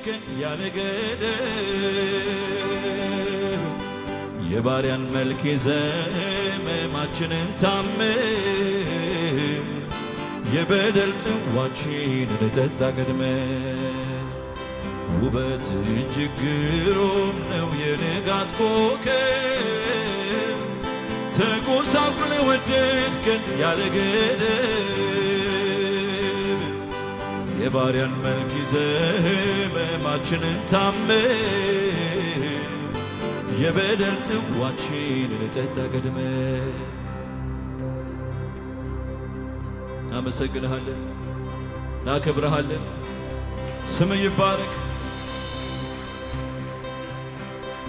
ቀን ያለ ገደብ የባሪያን መልክ ይዘህ ሕመማችንን ታመህ የበደል ጽዋችንን ጠጣ ቀድመህ ውበት እጅግ ግሩም ነው የንጋት ኮከብ ተጎሳቁለህ ወደድከን ያለ ገደብ የባሪያን መልክ ይዘህ ሕመማችንን ታመህ የበደል ጽዋችንን ጠጣ ቀድመህ እናመሰግንሃለን እናከብረሃለን ስምህ ይባረክ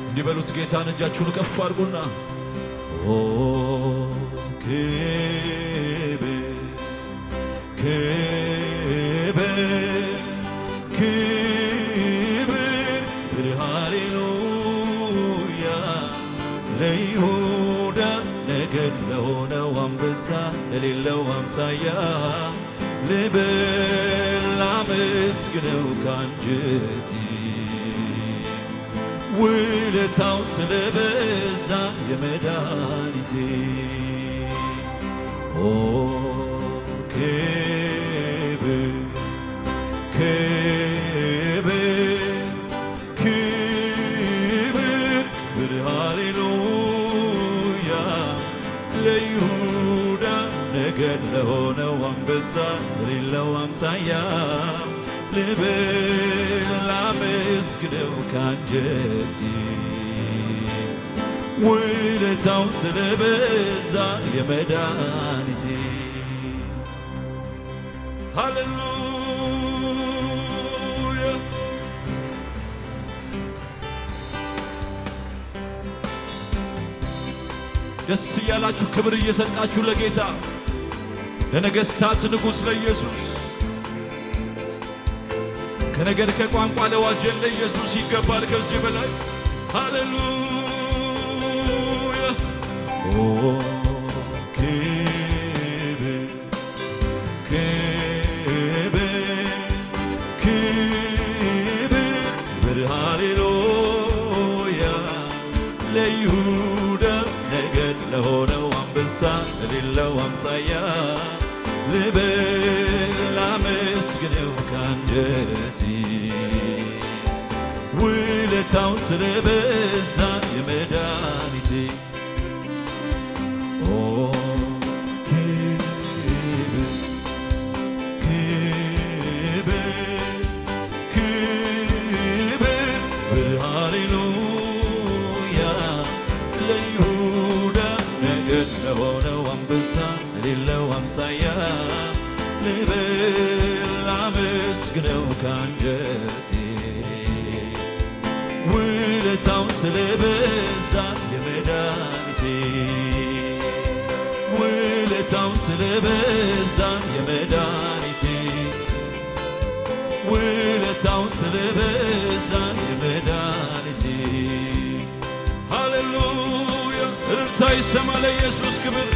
እንዲበሉት ጌታን እጃችሁን ከፍ አድርጉና ኦ ክብር ክብር ክብር ሃሌሉያ ለይሁዳ ነገድ ለሆነው አንበሳ ለሌለው አምሳያ ልበል ላመስግነው ካንጀቴ ውለታው ስለበዛ የመድኃኒቴ ኦ ክብር ክብር ክብር ሃሌሉያ ለይሁዳ ነገድ ለሆነው አንበሳ ለሌለው አምሳያ ልበል ላመስግነው ካንጀቴ ውለታው ስለበዛ የመድኃኒቴ ሃሌሉያ ደስ እያላችሁ ክብር እየሰጣችሁ ለጌታ ለነገሥታት ንጉሥ ለኢየሱስ ከነገድ ከቋንቋ ለዋጀን ለኢየሱስ ይገባል ከዚህ በላይ ሃሌሉያ ኦ ክብር ክብር ክብር ሃሌሉያ ለይሁዳ ነገድ ለሆነው አንበሳ ለሌለው አምሳያ ልበል ላመስግነው ካንጀቴ ውለታው ስለበዛ የመድኃኒቴ ኦ ክብር ክብር ክብር ሃሌሉያ ለይሁዳ ነገድ ለሆነው አንበሳ ለሌለው አምሳያ ልበል ላመስግነው ካንጀቴ ውለታው ስለበዛ የመድኃኒቴ ውለታው ስለበዛ የመድኃኒቴ ውለታው ስለበዛ የመድኃኒቴ ሃሌሉያ እልልታ ይሰማ ለኢየሱስ ክብር